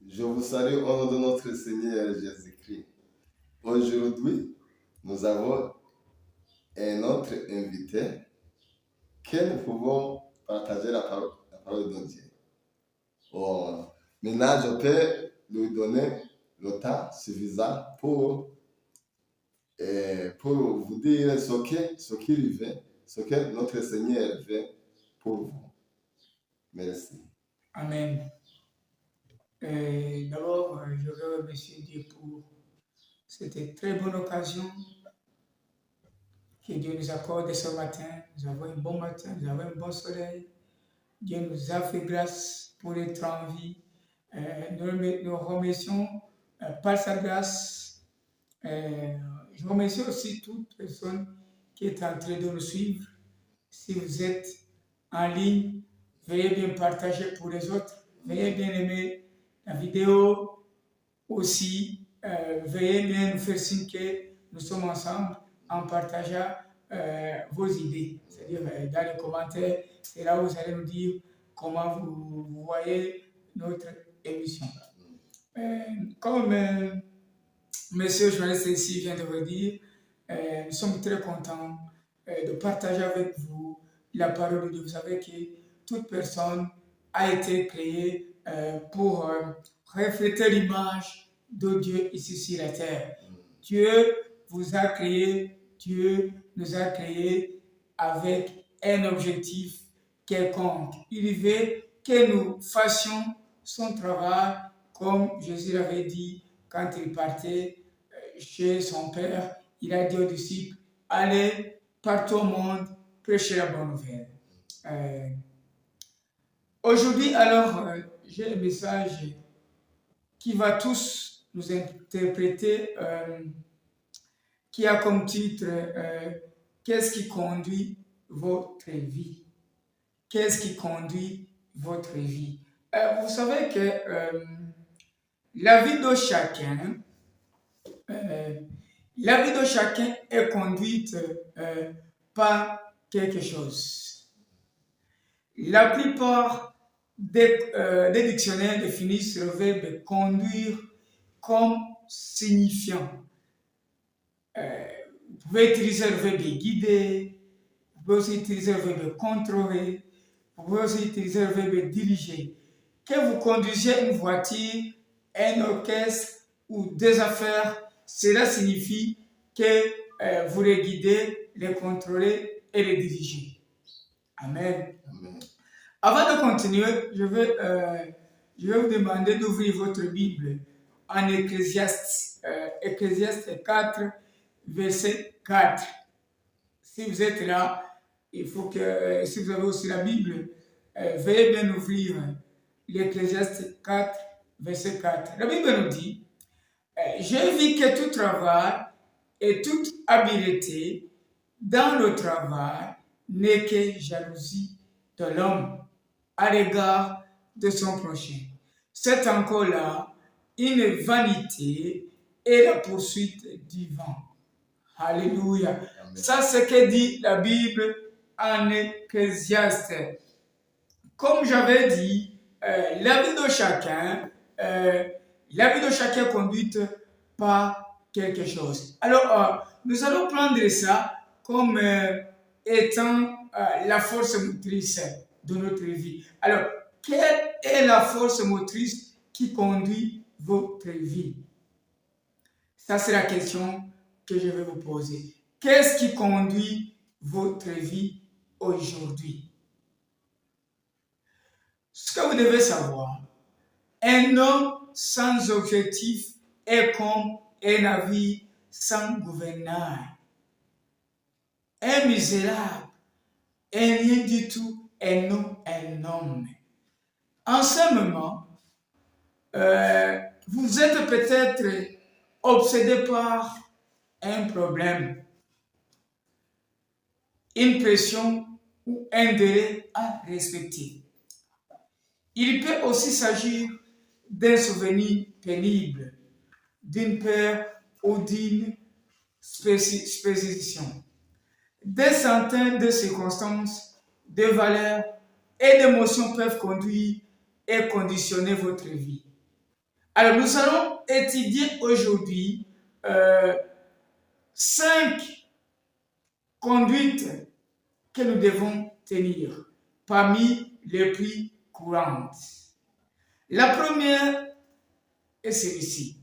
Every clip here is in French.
Je vous salue au nom de notre Seigneur Jésus-Christ. Aujourd'hui, nous avons un autre invité que nous pouvons partager la parole de Dieu. Oh, maintenant, je peux lui donner le temps suffisant pour vous dire ce qu'il veut, ce que notre Seigneur veut pour vous. Merci. Amen. D'abord, je veux remercier Dieu pour cette très bonne occasion que Dieu nous accorde ce matin. Nous avons un bon matin, nous avons un bon soleil. Dieu nous a fait grâce pour être en vie. Nous remercions par sa grâce. Je remercie aussi toute personne qui est en train de nous suivre. Si vous êtes en ligne, veuillez bien partager pour les autres. Veuillez bien aimer la vidéo. Aussi, veuillez bien nous faire signe que nous sommes ensemble en partageant vos idées. C'est-à-dire dans les commentaires, c'est là où vous allez nous dire comment vous voyez notre émission. Comme M. journaliste ici vient de vous dire, nous sommes très contents de partager avec vous la parole de Dieu. Vous savez que toute personne a été créée pour refléter l'image de Dieu ici sur la terre. Dieu vous a créé, Dieu nous a créés avec un objectif quelconque. Il veut que nous fassions son travail comme Jésus l'avait dit quand il partait chez son Père. Il a dit aux disciples, allez partout au monde, prêchez la bonne nouvelle. Aujourd'hui, alors, j'ai un message qui va tous nous interpréter, qui a comme titre qu'est-ce qui conduit votre vie? Qu'est-ce qui conduit votre vie? Vous savez que la vie de chacun, est conduite par quelque chose. La plupart des dictionnaires définissent le verbe conduire comme signifiant. Vous pouvez utiliser le verbe guider, vous pouvez aussi utiliser le verbe contrôler, vous pouvez aussi utiliser le verbe diriger. Que vous conduisez une voiture, un orchestre ou des affaires, cela signifie que vous les guidez, les contrôlez et les dirigez. Amen. Amen. Avant de continuer, je vais vous demander d'ouvrir votre Bible en Ecclésiaste 4, verset 4. Si vous êtes là, il faut que, si vous avez aussi la Bible, veuillez bien ouvrir l'Ecclésiaste 4, verset 4. La Bible nous dit, j'ai vu que tout travail et toute habileté dans le travail n'est que jalousie de l'homme à l'égard de son prochain. C'est encore là une vanité et la poursuite du vent. Alléluia. Amen. Ça, c'est ce que dit la Bible en Ecclésiaste. Comme j'avais dit, la vie de chacun est conduite par quelque chose. Alors, nous allons prendre ça comme étant la force motrice de notre vie. Alors, quelle est la force motrice qui conduit votre vie? Ça, c'est la question que je vais vous poser. Qu'est-ce qui conduit votre vie aujourd'hui? Ce que vous devez savoir, un homme sans objectif est comme un navire sans gouvernail. Un misérable est rien du tout et non un homme. En ce moment, vous êtes peut-être obsédé par un problème, une pression ou un délai à respecter. Il peut aussi s'agir d'un souvenir pénible, d'une peur ou d'une spécification. Des centaines de circonstances, de valeurs et d'émotions peuvent conduire et conditionner votre vie. Alors, nous allons étudier aujourd'hui 5 conduites que nous devons tenir parmi les plus courantes. La première est celle-ci.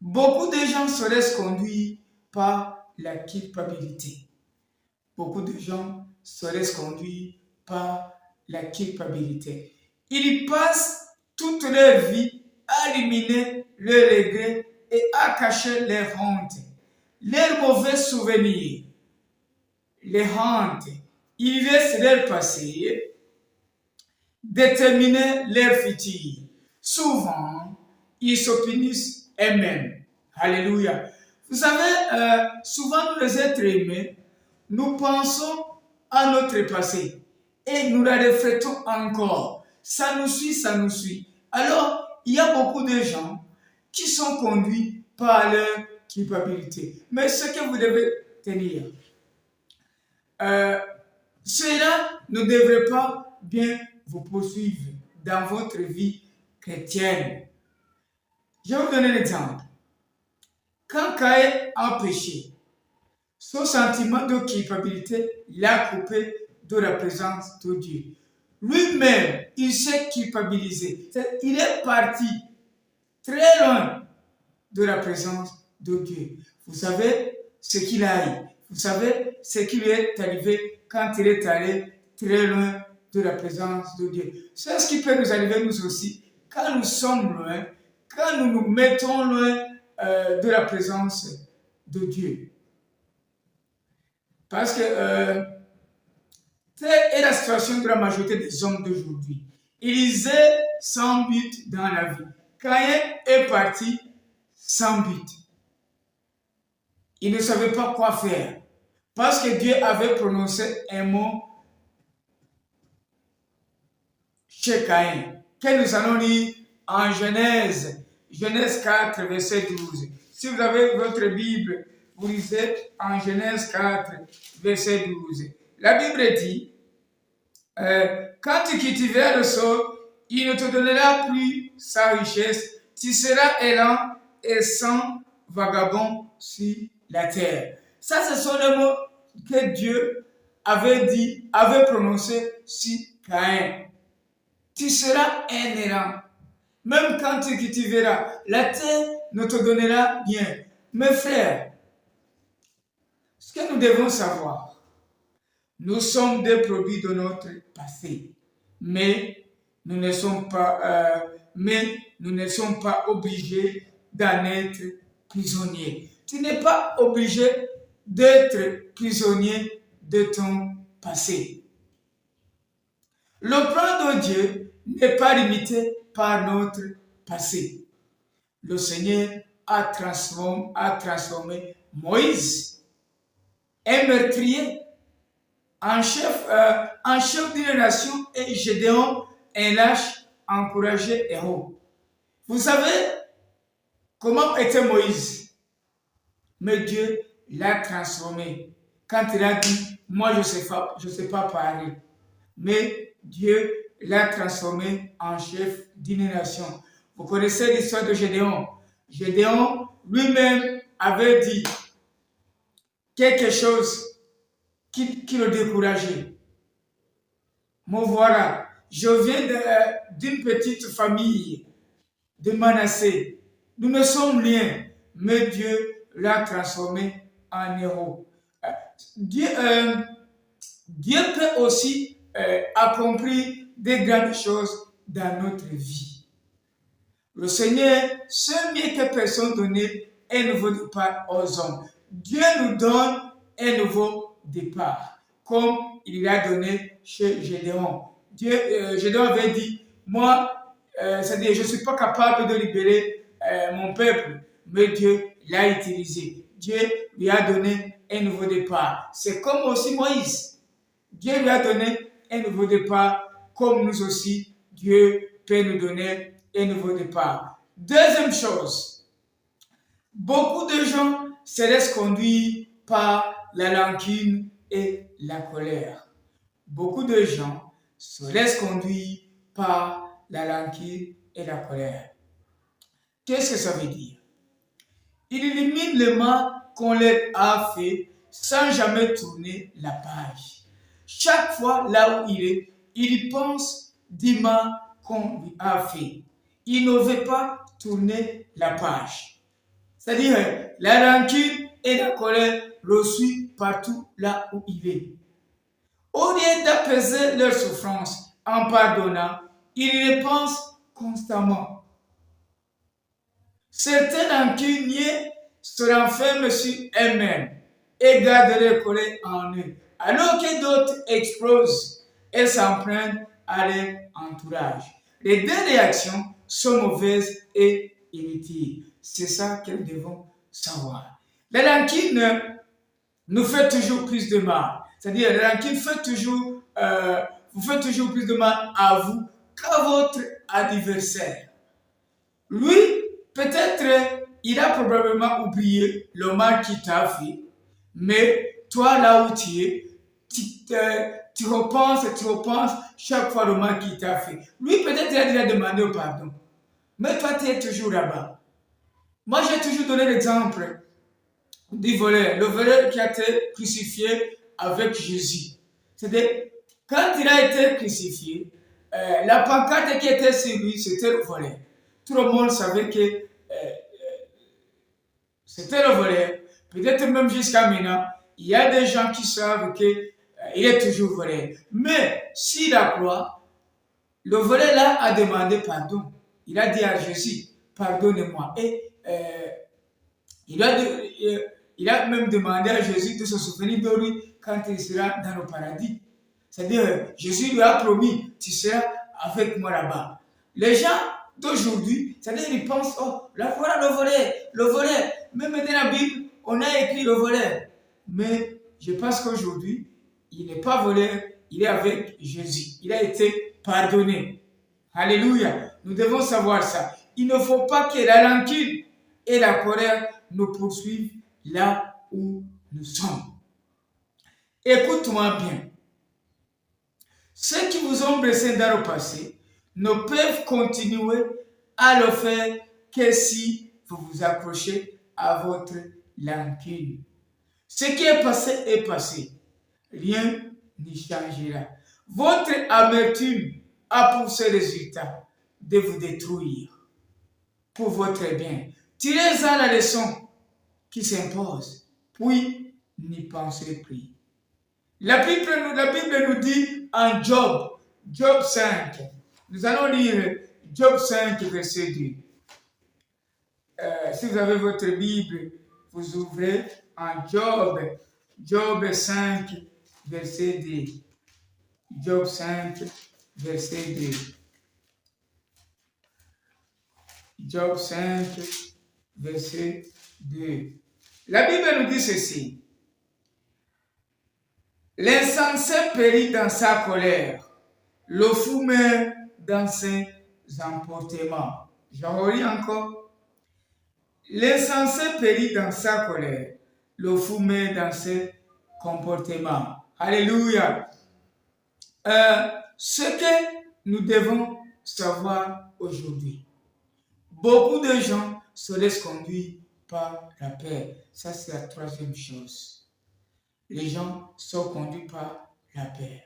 Beaucoup de gens se laissent conduire par la culpabilité. Beaucoup de gens se laissent conduire par la culpabilité. Ils passent toute leur vie à éliminer leurs regrets et à cacher leurs hontes, leurs mauvais souvenirs. Les hontes, ils laissent leur passé déterminer leur futur. Souvent, ils se punissent eux-mêmes. Alléluia. Vous savez, souvent nous les êtres humains, nous pensons à notre passé et nous la reflétons encore. Ça nous suit, ça nous suit. Alors, il y a beaucoup de gens qui sont conduits par leur culpabilité. Mais ce que vous devez tenir, cela ne devrait pas bien vous poursuivre dans votre vie chrétienne. Je vais vous donner un exemple. Quand Caïn a péché, son sentiment de culpabilité l'a coupé de la présence de Dieu. Lui-même, il s'est culpabilisé. Il est parti très loin de la présence de Dieu. Vous savez ce qu'il a eu. Vous savez ce qui lui est arrivé quand il est allé très loin de la présence de Dieu. C'est ce qui peut nous arriver nous aussi quand nous sommes loin, quand nous nous mettons loin de la présence de Dieu. Parce que telle est la situation de la majorité des hommes d'aujourd'hui. Ils étaient sans but dans la vie. Caïn est parti sans but. Il ne savait pas quoi faire. Parce que Dieu avait prononcé un mot chez Caïn, que nous allons lire en Genèse 4, verset 12. Si vous avez votre Bible, vous lisez en Genèse 4, verset 12. La Bible dit, quand tu cultiveras le sol, il ne te donnera plus sa richesse, tu seras errant et sans vagabond sur la terre. Ça, ce sont les mots que Dieu avait prononcé sur Caïn. Tu seras un errant. Même quand tu cultiveras, la terre ne te donnera rien. Mes frères, ce que nous devons savoir, nous sommes des produits de notre passé, mais nous ne sommes pas obligés d'en être prisonniers. Tu n'es pas obligé d'être prisonnier de ton passé. Le plan de Dieu n'est pas limité par notre passé. Le Seigneur a transformé Moïse, un meurtrier, en chef d'une nation, et Gédéon, un lâche, encouragé héros. Vous savez comment était Moïse? Mais Dieu l'a transformé. Quand il a dit, moi je sais pas parler. Mais Dieu l'a transformé en chef d'une nation. Vous connaissez l'histoire de Gédéon. Gédéon lui-même avait dit quelque chose qui le décourageait. Me voilà, je viens d'une petite famille de Manassé. Nous ne sommes rien, mais Dieu l'a transformé en héros. Dieu peut aussi accomplir des grandes choses dans notre vie. Le Seigneur, c'est mieux que personne donner un nouveau départ aux hommes. Dieu nous donne un nouveau départ, comme il l'a donné chez Gédéon. Gédéon avait dit, moi, c'est-à-dire, je ne suis pas capable de libérer mon peuple, mais Dieu l'a utilisé. Dieu lui a donné un nouveau départ. C'est comme aussi Moïse. Dieu lui a donné un nouveau départ, comme nous aussi, Dieu peut nous donner un nouveau départ. Deuxième chose, beaucoup de gens se laissent conduire par la rancune et la colère. Beaucoup de gens se laissent conduire par la rancune et la colère. Qu'est-ce que ça veut dire? Il élimine le mal qu'on leur a fait sans jamais tourner la page. Chaque fois là où il est, il y pense du mal qu'on lui a fait. Il ne veut pas tourner la page. C'est-à-dire, la rancune et la colère le suivent partout là où il est. Au lieu d'apaiser leur souffrance en pardonnant, il y pense constamment. Certains rancuniers se renferment sur eux-mêmes et gardent leur colère en eux, alors que d'autres explosent et s'en prennent à leur entourage. Les deux réactions sont mauvaises et inutiles. C'est ça que nous devons savoir. La rancune nous fait toujours plus de mal. C'est-à-dire, la rancune vous fait toujours plus de mal à vous qu'à votre adversaire. Lui, peut-être, il a probablement oublié le mal qu'il t'a fait, mais toi, là où tu es, tu repenses chaque fois le mal qu'il t'a fait. Lui, peut-être, il a déjà demandé pardon, mais toi, tu es toujours là-bas. Moi, j'ai toujours donné l'exemple du voleur, le voleur qui a été crucifié avec Jésus. C'est-à-dire, quand il a été crucifié, la pancarte qui était sur lui, c'était le voleur. Tout le monde savait que c'était le voleur. Peut-être même jusqu'à maintenant, il y a des gens qui savent qu'il est toujours voleur. Mais si la croix, le voleur là a demandé pardon. Il a dit à Jésus, pardonne-moi. Et il a même demandé à Jésus de se souvenir de lui quand il sera dans le paradis. C'est-à-dire, Jésus lui a promis, tu seras avec moi là-bas. Les gens d'aujourd'hui, c'est-à-dire, ils pensent, oh, là voilà le voleur. Même dans la Bible, on a écrit le voleur. Mais je pense qu'aujourd'hui, il n'est pas voleur, il est avec Jésus. Il a été pardonné. Alléluia. Nous devons savoir ça. Il ne faut pas que la rancune et la colère nous poursuivent là où nous sommes. Écoute-moi bien. Ceux qui vous ont blessé dans le passé ne peuvent continuer à le faire que si vous vous accrochez à votre rancune. Ce qui est passé. Rien n'y changera. Votre amertume a pour seul résultat de vous détruire pour votre bien. Tirez-en la leçon qui s'impose, puis n'y pensez plus. La Bible nous dit en Job 5, nous allons lire Job 5, verset 2. Si vous avez votre Bible, vous ouvrez en Job 5, verset 2. Job 5, verset 2. Job 5, verset 2. La Bible nous dit ceci. L'insensé périt dans sa colère, le fou meurt dans ses emportements. J'en relis encore. L'insensé périt dans sa colère, le fou meurt dans ses comportements. Alléluia. Ce que nous devons savoir aujourd'hui, beaucoup de gens se laissent conduire par la peur. Ça, c'est la troisième chose. Les gens sont conduits par la peur.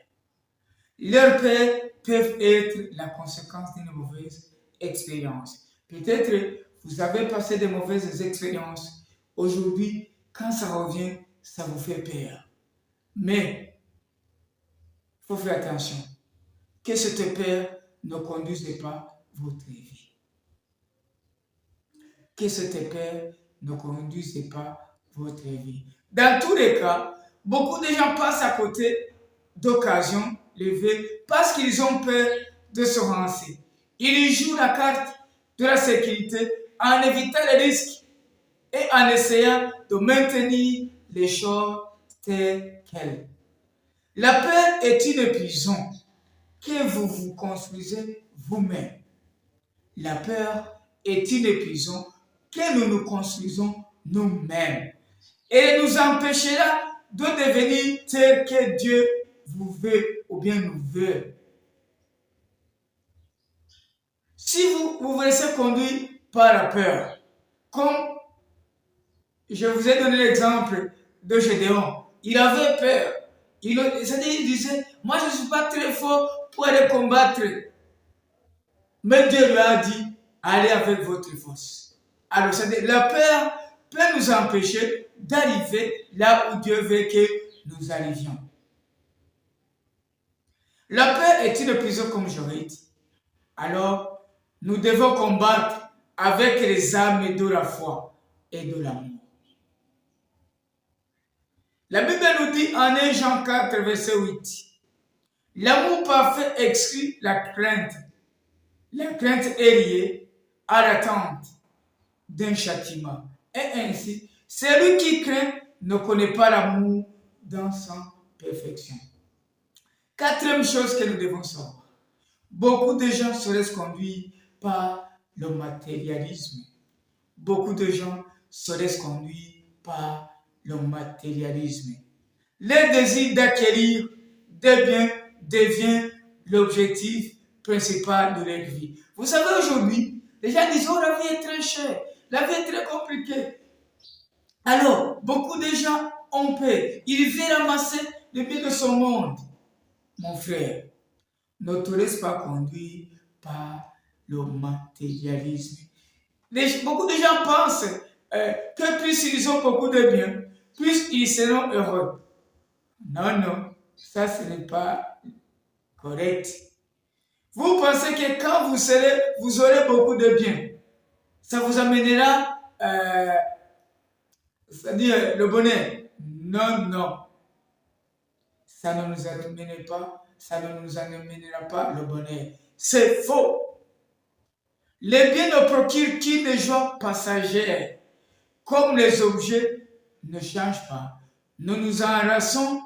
Leurs peurs peuvent être la conséquence d'une mauvaise expérience. Peut-être vous avez passé de mauvaises expériences. Aujourd'hui, quand ça revient, ça vous fait peur. Mais, il faut faire attention. Que cette peur ne conduise pas votre vie. Que cette peur ne conduise pas votre vie. Dans tous les cas, beaucoup de gens passent à côté d'occasions levées parce qu'ils ont peur de se lancer. Ils jouent la carte de la sécurité en évitant les risques et en essayant de maintenir les choses telles quelles. La peur est une prison que vous vous construisez vous-même. La peur est une prison que nous nous construisons nous-mêmes. Et elle nous empêchera de devenir tel que Dieu vous veut ou bien nous veut. Si vous vous laissez conduire par la peur. Comme je vous ai donné l'exemple de Gédéon. Il avait peur. C'est-à-dire, il disait, moi je ne suis pas très fort pour aller combattre. Mais Dieu lui a dit, allez avec votre force. Alors, c'est-à-dire, la peur peut nous empêcher d'arriver là où Dieu veut que nous arrivions. La peur est une prison, comme j'aurais dit. Alors, nous devons combattre avec les armes de la foi et de l'amour. La Bible nous dit en 1 Jean 4, verset 8, l'amour parfait exclut la crainte. La crainte est liée à l'attente d'un châtiment. Et ainsi, celui qui craint ne connaît pas l'amour dans sa perfection. Quatrième chose que nous devons savoir. Beaucoup de gens se laissent conduire par le matérialisme. Beaucoup de gens se laissent conduire par le matérialisme. Le désir d'acquérir des biens devient l'objectif principal de leur vie. Vous savez, aujourd'hui, les gens disent, oh, la vie est très chère, la vie est très compliquée. Alors, beaucoup de gens ont peur. Ils veulent ramasser les biens de ce monde. Mon frère, ne te laisse pas conduire par le matérialisme. Beaucoup de gens pensent que plus ils ont beaucoup de biens, plus ils seront heureux. Non, non, ça ce n'est pas correct. Vous pensez que quand vous aurez beaucoup de biens, ça vous amènera, c'est-à-dire le bonheur. Non, non. Ça ne nous amènera pas, ça ne nous amènera pas le bonheur. C'est faux. Les biens ne procurent qu'une joie passagère. Comme les objets ne changent pas, nous nous enlaçons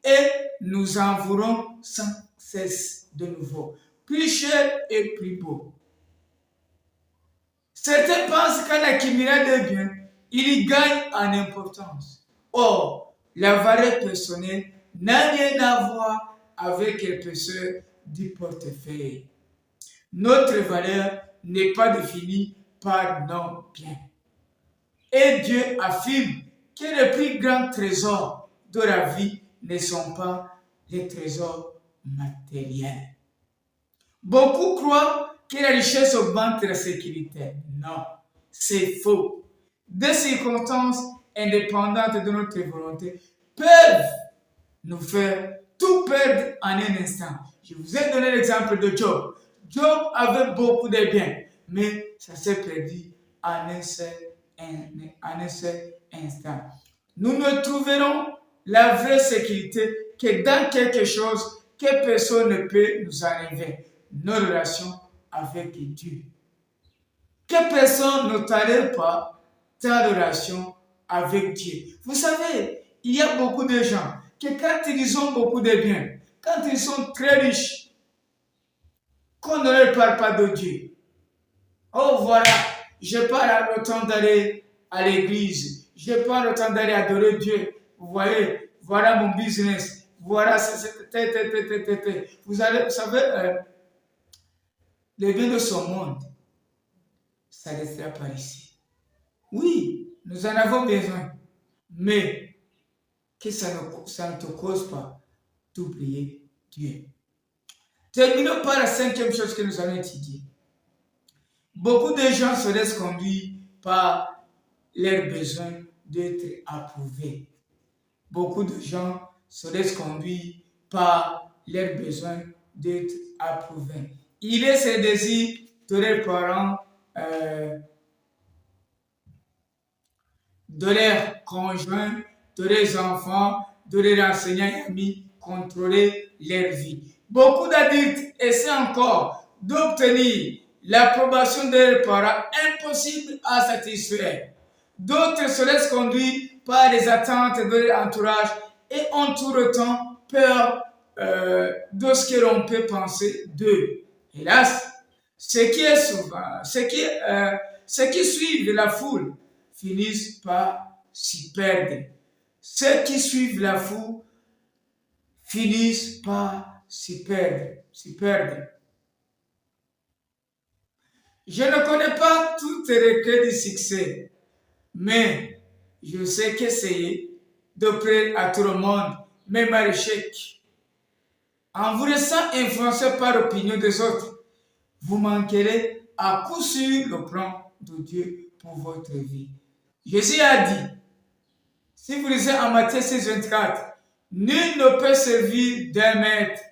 et nous en voulons sans cesse de nouveau. Plus cher et plus beau. Certains pensent qu'en accumulant des biens, ils gagnent en importance. Or, la valeur personnelle n'a rien à voir avec l'épaisseur du portefeuille. Notre valeur n'est pas définie par nos biens. Et Dieu affirme que les plus grands trésors de la vie ne sont pas les trésors matériels. Beaucoup croient que la richesse augmente la sécurité. Non, c'est faux. Des circonstances indépendantes de notre volonté peuvent nous faire tout perdre en un instant. Je vous ai donné l'exemple de Job. Job avait beaucoup de biens, mais ça s'est perdu en un seul instant. Nous ne trouverons la vraie sécurité que dans quelque chose que personne ne peut nous enlever, nos relations avec Dieu. Que personne ne t'enlève pas ta relation avec Dieu. Vous savez, il y a beaucoup de gens que quand ils ont beaucoup de biens, quand ils sont très riches, qu'on ne leur parle pas de Dieu. Oh voilà, je n'ai pas le temps d'aller à l'église, je n'ai pas le temps d'aller adorer Dieu. Vous voyez, voilà mon business, voilà, vous savez, les biens de ce monde, ça ne restera pas ici. Oui, nous en avons besoin, mais que ça ne te cause pas d'oublier Dieu. Terminons par la cinquième chose que nous allons étudier. Beaucoup de gens se laissent conduire par leur besoin d'être approuvés. Beaucoup de gens se laissent conduire par leur besoin d'être approuvés. Il est ce désir de leurs parents, de leurs conjoints, de leurs enfants, de leurs enseignants et amis, contrôler leur vie. Beaucoup d'adultes essaient encore d'obtenir l'approbation de leurs parents, impossible à satisfaire. D'autres se laissent conduire par les attentes de leur entourage et ont tout le temps peur de ce que l'on peut penser d'eux. Hélas, ceux qui suivent la foule finissent par s'y perdre. Ceux qui suivent la foule finissent par s'y perdre. Je ne connais pas toutes les clés du succès, mais je sais qu'essayer de plaire à tout le monde, même à l'échec, en vous laissant influencer par l'opinion des autres, vous manquerez à coup sûr le plan de Dieu pour votre vie. Jésus a dit, si vous lisez en Matthieu 6, 24, nul ne peut servir d'un maître.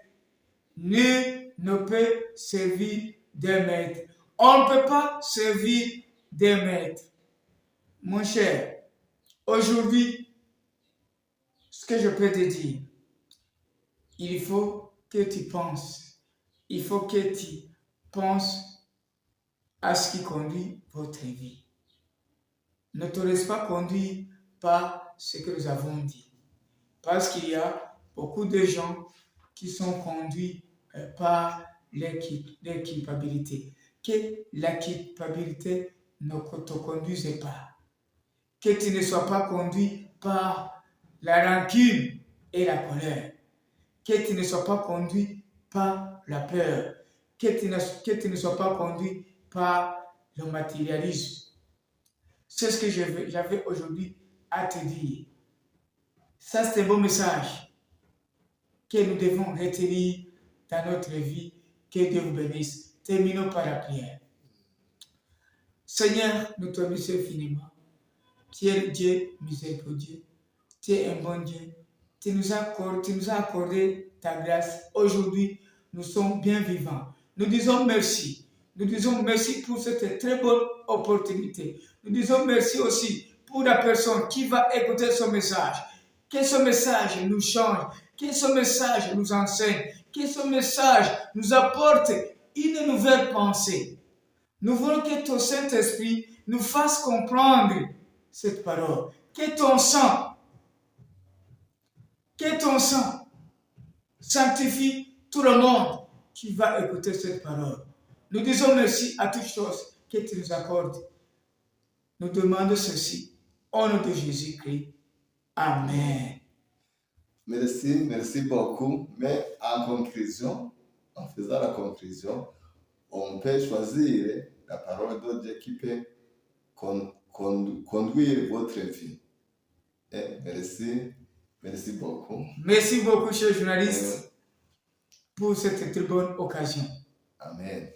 Nul ne peut servir d'un maître. On ne peut pas servir d'un maître. Mon cher, aujourd'hui, ce que je peux te dire, il faut que tu penses. Il faut que tu penses à ce qui conduit votre vie. Ne te laisse pas conduire par ce que nous avons dit. Parce qu'il y a beaucoup de gens qui sont conduits par leur culpabilité. Que la culpabilité ne te conduise pas. Que tu ne sois pas conduit par la rancune et la colère. Que tu ne sois pas conduit par la peur. Que tu ne sois pas conduit par le matérialisme. C'est ce que j'avais aujourd'hui à te dire. Ça, c'est un beau message que nous devons retenir dans notre vie. Que Dieu vous bénisse. Terminons par la prière. Seigneur, nous te remercions infiniment. Tu es Dieu miséricordieux. Tu es un bon Dieu. Tu nous as accordé ta grâce. Aujourd'hui, nous sommes bien vivants. Nous disons merci. Nous disons merci pour cette très bonne opportunité. Nous disons merci aussi pour la personne qui va écouter ce message. Que ce message nous change. Que ce message nous enseigne. Que ce message nous apporte une nouvelle pensée. Nous voulons que ton Saint-Esprit nous fasse comprendre cette parole. Que ton sang sanctifie tout le monde qui va écouter cette parole. Nous disons merci à toutes choses que tu nous accordes. Nous demandons ceci au nom de Jésus-Christ. Amen. Merci beaucoup. Mais en conclusion, en faisant la conclusion, on peut choisir la parole de Dieu qui peut conduire votre vie. Et merci beaucoup. Merci beaucoup, chers journalistes, pour cette très bonne occasion. Amen.